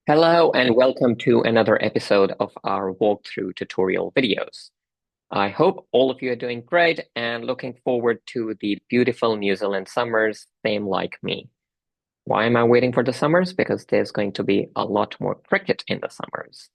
Hello and welcome to another episode of our walkthrough tutorial videos. I hope all of you are doing great and looking forward to the beautiful New Zealand summers, same like me. Why am I waiting for the summers? Because there's going to be a lot more cricket in the summers.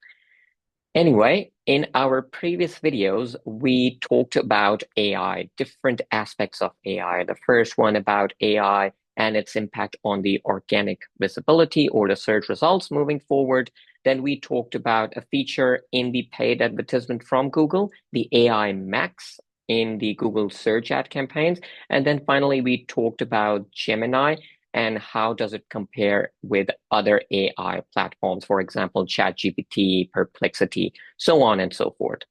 Anyway, in our previous videos, we talked about AI, different aspects of AI. The first one about AI and its impact on the organic visibility or the search results moving forward. Then we talked about a feature in the paid advertisement from Google, the AI Max in the Google search ad campaigns. And then finally, we talked about Gemini and how does it compare with other AI platforms, for example, ChatGPT, Perplexity, so on and so forth.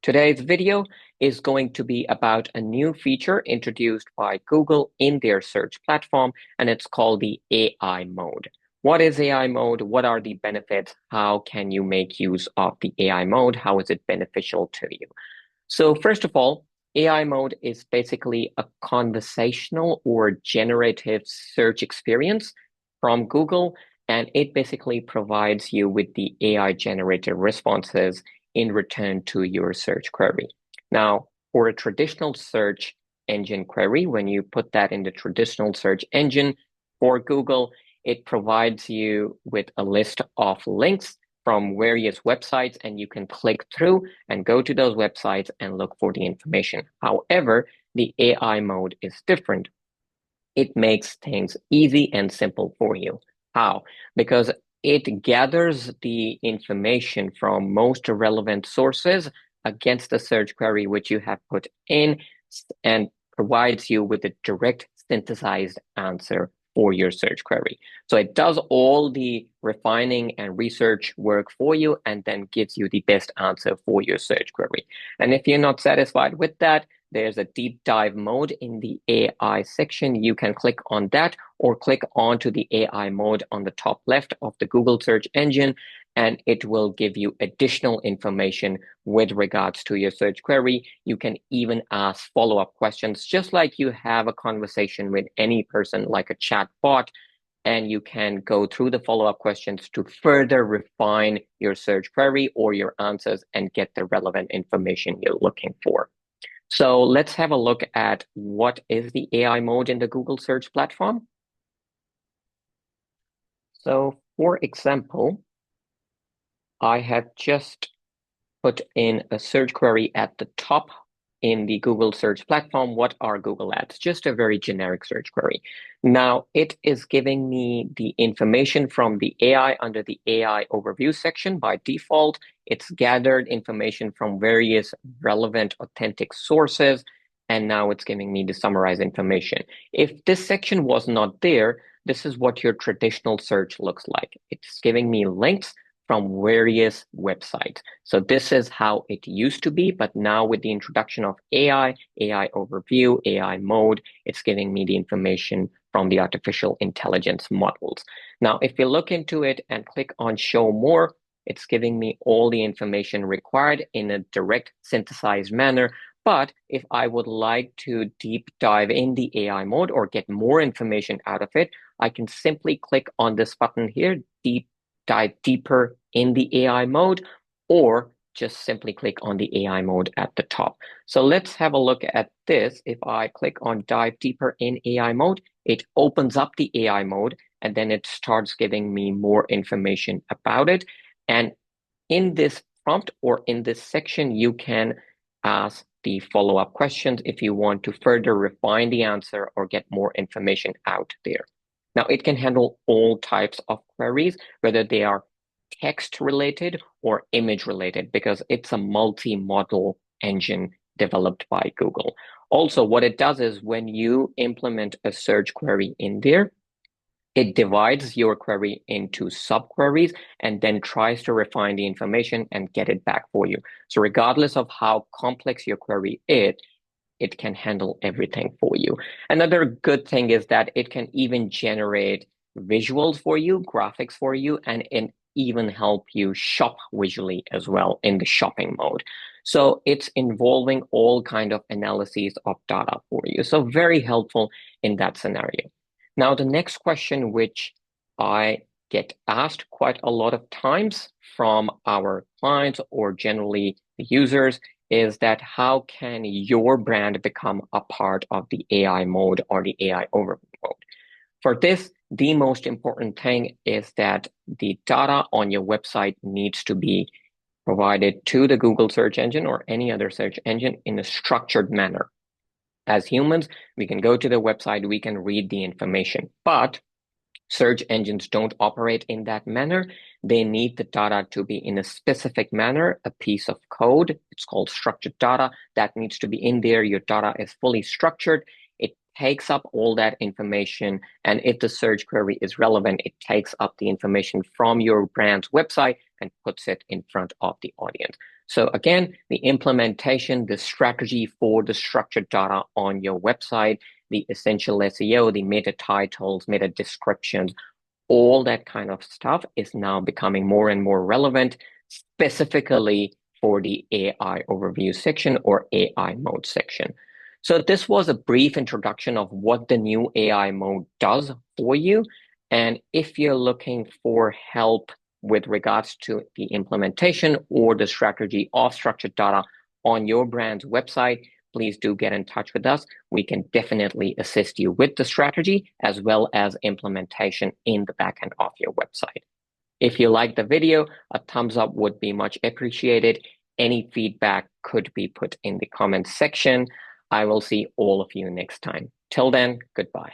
Today's video is going to be about a new feature introduced by Google in their search platform, and it's called the AI mode. What is AI mode? What are the benefits? How can you make use of the AI mode? How is it beneficial to you? So first of all, AI mode is basically a conversational or generative search experience from Google, and it basically provides you with the AI generated responses in return to your search query. Now, for a traditional search engine query, when you put that in the traditional search engine for Google, it provides you with a list of links from various websites, and you can click through and go to those websites and look for the information. However, the AI mode is different. It makes things easy and simple for you. How? Because it gathers the information from most relevant sources against the search query which you have put in and provides you with a direct synthesized answer for your search query. So it does all the refining and research work for you and then gives you the best answer for your search query. And if you're not satisfied with that, there's a deep dive mode in the AI section. You can click on that or click onto the AI mode on the top left of the Google search engine, and it will give you additional information with regards to your search query. You can even ask follow-up questions, just like you have a conversation with any person, like a chat bot, and you can go through the follow-up questions to further refine your search query or your answers and get the relevant information you're looking for. So let's have a look at what is the AI mode in the Google search platform. So for example, I have just put in a search query at the top in the Google search platform. What are Google Ads? Just a very generic search query. Now it is giving me the information from the AI under the AI overview section by default. It's gathered information from various relevant authentic sources, and now it's giving me the summarized information. If this section was not there, this is what your traditional search looks like. It's giving me links from various websites. So this is how it used to be, but now with the introduction of AI, AI overview, AI mode, it's giving me the information from the artificial intelligence models. Now, if you look into it and click on show more, it's giving me all the information required in a direct synthesized manner. But if I would like to deep dive in the AI mode or get more information out of it, I can simply click on this button here, dive deeper in the AI mode, or just simply click on the AI mode at the top. So let's have a look at this. If I click on dive deeper in AI mode, it opens up the AI mode and then it starts giving me more information about it. And in this prompt or in this section, you can ask the follow-up questions if you want to further refine the answer or get more information out there. Now, it can handle all types of queries, whether they are text related or image related, because it's a multimodal engine developed by Google. Also, what it does is when you implement a search query in there, it divides your query into subqueries and then tries to refine the information and get it back for you. So regardless of how complex your query is, it can handle everything for you. Another good thing is that it can even generate visuals for you, graphics for you, and even help you shop visually as well in the shopping mode. So it's involving all kind of analyses of data for you. So very helpful in that scenario. Now, the next question which I get asked quite a lot of times from our clients or generally the users is that how can your brand become a part of the AI mode or the AI overview mode? For this, the most important thing is that the data on your website needs to be provided to the Google search engine or any other search engine in a structured manner. As humans, we can go to the website, we can read the information, but search engines don't operate in that manner. They need the data to be in a specific manner, a piece of code. It's called structured data that needs to be in there. Your data is fully structured. It takes up all that information. And if the search query is relevant, it takes up the information from your brand's website and puts it in front of the audience. So again, the implementation, the strategy for the structured data on your website, the essential SEO, the meta titles, meta descriptions, all that kind of stuff is now becoming more and more relevant, specifically for the AI overview section or AI mode section. So this was a brief introduction of what the new AI mode does for you. And if you're looking for help with regards to the implementation or the strategy of structured data on your brand's website, please do get in touch with us. We can definitely assist you with the strategy as well as implementation in the backend of your website. If you like the video, a thumbs up would be much appreciated. Any feedback could be put in the comments section. I will see all of you next time. Till then, goodbye.